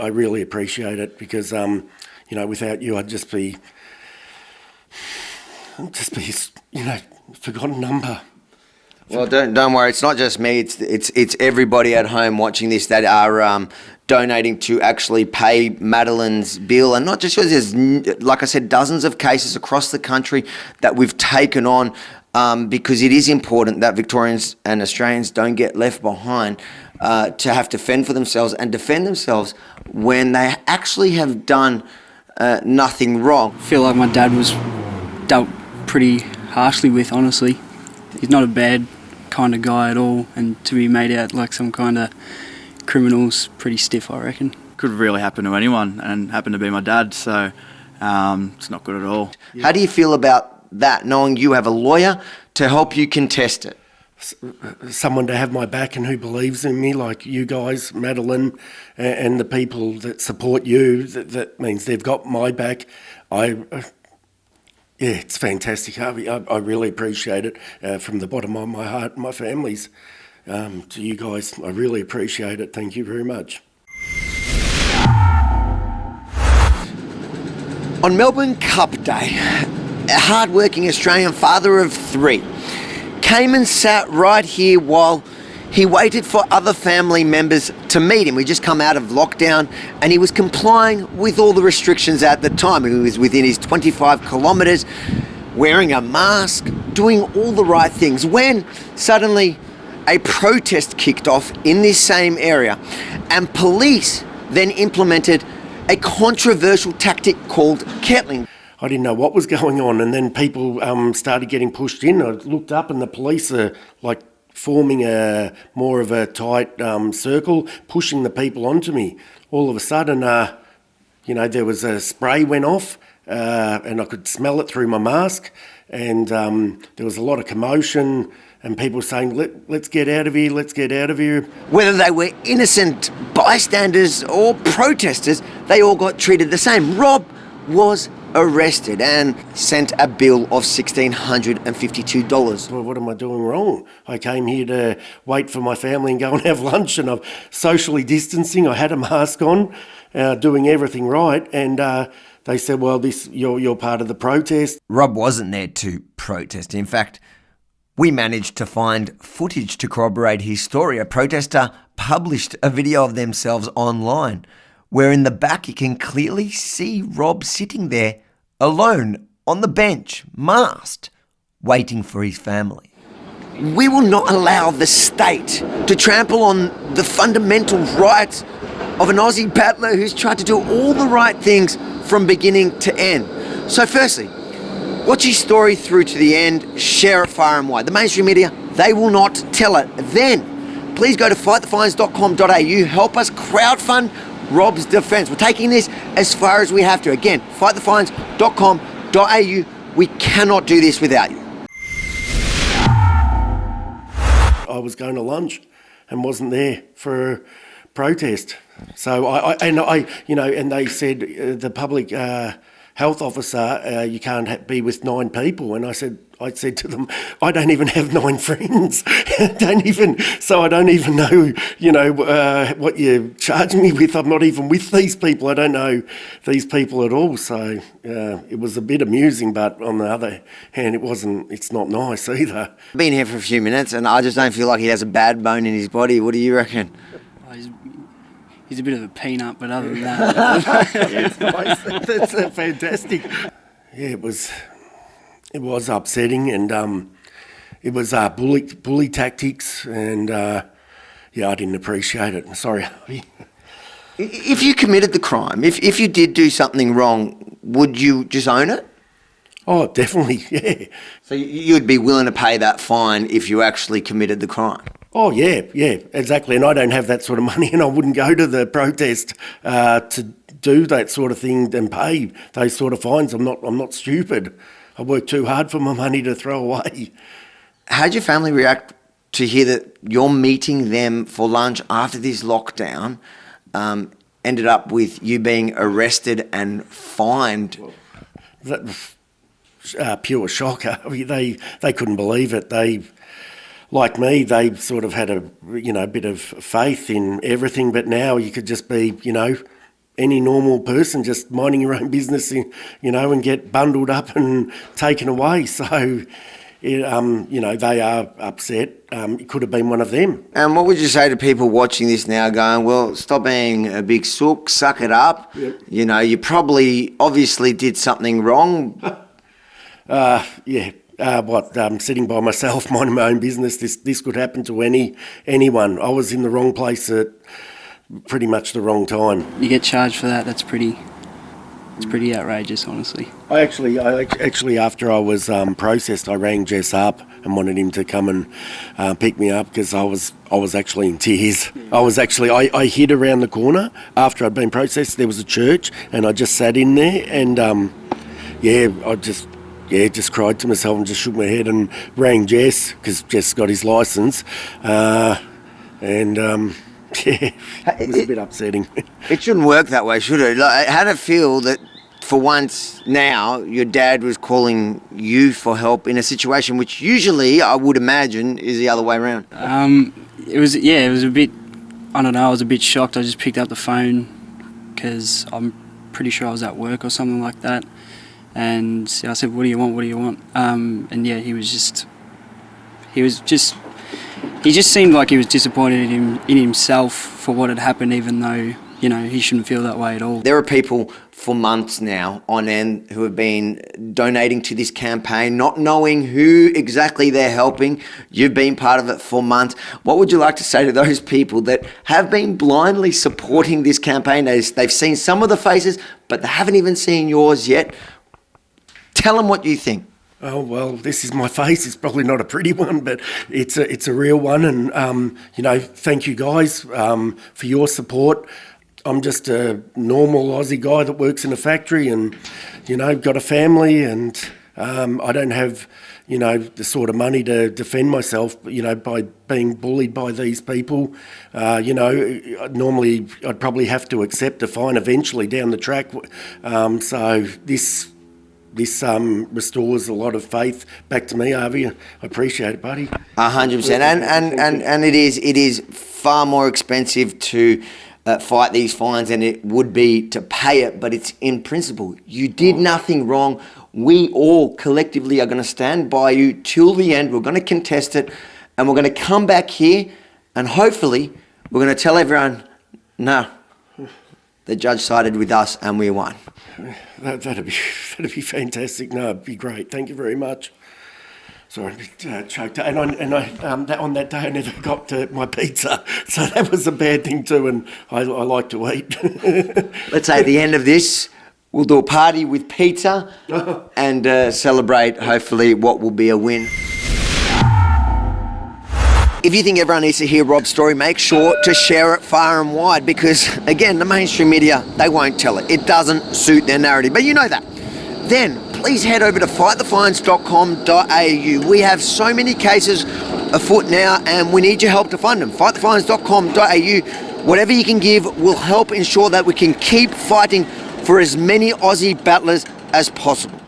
I really appreciate it because, without you, I'd just be, forgotten number. Well, don't worry. It's not just me. It's everybody at home watching this that are donating to actually pay Madeleine's bill, and not just yours. There's, like I said, dozens of cases across the country that we've taken on because it is important that Victorians and Australians don't get left behind to have to fend for themselves and defend themselves when they actually have done nothing wrong. I feel like my dad was dealt pretty harshly with, honestly. He's not a bad kind of guy at all, and to be made out like some kind of criminal's pretty stiff, I reckon. Could really happen to anyone, and happened to be my dad, so it's not good at all. How do you feel about that, knowing you have a lawyer to help you contest it? Someone to have my back and who believes in me, like you guys, Madeleine, and the people that support you, that means they've got my back. Yeah, it's fantastic. I really appreciate it from the bottom of my heart and my family's. To you guys, I really appreciate it. Thank you very much. On Melbourne Cup Day, a hard-working Australian father of 3 came and sat right here while he waited for other family members to meet him. We just come out of lockdown and he was complying with all the restrictions at the time. He was within his 25 kilometres, wearing a mask, doing all the right things, when suddenly a protest kicked off in this same area, and police then implemented a controversial tactic called kettling. I didn't know what was going on, and then people started getting pushed in. I looked up and the police are like forming more of a tight circle, pushing the people onto me. All of a sudden, there was a spray went off and I could smell it through my mask, and there was a lot of commotion and people saying, let's get out of here, let's get out of here. Whether they were innocent bystanders or protesters, they all got treated the same. Rob was arrested and sent a bill of $1,652. Well, what am I doing wrong? I came here to wait for my family and go and have lunch, and I'm socially distancing. I had a mask on, doing everything right, and they said, well, you're part of the protest. Rob wasn't there to protest. In fact, we managed to find footage to corroborate his story. A protester published a video of themselves online, where in the back you can clearly see Rob sitting there alone on the bench, masked, waiting for his family. We will not allow the state to trample on the fundamental rights of an Aussie battler who's tried to do all the right things from beginning to end. So firstly, watch his story through to the end, share it far and wide. The mainstream media, they will not tell it. Then, please go to fightthefines.com.au, help us crowdfund Rob's defence. We're taking this as far as we have to. Again, fightthefines.com.au. We cannot do this without you. I was going to lunch and wasn't there for a protest. So and they said the public health officer, you can't be with 9 people. And I said to them, I don't even have 9 friends. So I don't even know, what you're charging me with. I'm not even with these people. I don't know these people at all. So it was a bit amusing, but on the other hand, it's not nice either. I've been here for a few minutes and I just don't feel like he has a bad bone in his body. What do you reckon? He's a bit of a peanut, but other than that... It's nice. That's fantastic. Yeah, it was upsetting, and it was bully tactics, and I didn't appreciate it. Sorry, Harvey. If you committed the crime, if you did do something wrong, would you just own it? Oh, definitely, yeah. So you'd be willing to pay that fine if you actually committed the crime? Oh, yeah, exactly. And I don't have that sort of money, and I wouldn't go to the protest to do that sort of thing and pay those sort of fines. I'm not stupid. I work too hard for my money to throw away. How'd your family react to hear that you're meeting them for lunch after this lockdown ended up with you being arrested and fined? Well, that was pure shock. I mean, they couldn't believe it. Like me, they sort of had a bit of faith in everything, but now you could just be, any normal person, just minding your own business, you know, and get bundled up and taken away. So, you know, they are upset. It could have been one of them. And what would you say to people watching this now going, well, stop being a big sook, suck it up. Yep. You know, you probably obviously did something wrong. Sitting by myself, minding my own business, this could happen to anyone. I was in the wrong place at pretty much the wrong time. You get charged for that. It's pretty outrageous, honestly. I actually, after I was processed, I rang Jess up and wanted him to come and pick me up because I was actually in tears. I hid around the corner after I'd been processed. There was a church, and I just sat in there, and just cried to myself and just shook my head and rang Jess because Jess got his license, it was a bit upsetting. It shouldn't work that way, should it? Like, how did it feel that for once now your dad was calling you for help in a situation which usually I would imagine is the other way around? It was a bit, I don't know, I was a bit shocked. I just picked up the phone because I'm pretty sure I was at work or something like that. And I said, what do you want? He just seemed like he was disappointed in himself for what had happened, even though, you know, he shouldn't feel that way at all. There are people for months now on end who have been donating to this campaign, not knowing who exactly they're helping. You've been part of it for months. What would you like to say to those people that have been blindly supporting this campaign? They've seen some of the faces, but they haven't even seen yours yet. Tell them what you think. Oh, well, this is my face. It's probably not a pretty one, but it's a real one. And, you know, thank you guys for your support. I'm just a normal Aussie guy that works in a factory and, you know, got a family, and I don't have, you know, the sort of money to defend myself, you know, by being bullied by these people. You know, normally I'd probably have to accept a fine eventually down the track. So this restores a lot of faith back to me, Harvey. I appreciate it, buddy. 100%. And it is far more expensive to fight these fines than it would be to pay it, but it's in principle. You did nothing wrong. We all collectively are going to stand by you till the end. We're going to contest it, and we're going to come back here, and hopefully we're going to tell everyone, no, the judge sided with us and we won. That'd be fantastic. No, it'd be great. Thank you very much. Sorry, I'm a bit choked up. On that day I never got to my pizza, so that was a bad thing too, and I like to eat. Let's say at the end of this, we'll do a party with pizza and celebrate, hopefully, what will be a win. If you think everyone needs to hear Rob's story, make sure to share it far and wide because, again, the mainstream media, they won't tell it. It doesn't suit their narrative, but you know that. Then, please head over to fightthefines.com.au. We have so many cases afoot now and we need your help to fund them. Fightthefines.com.au. Whatever you can give will help ensure that we can keep fighting for as many Aussie battlers as possible.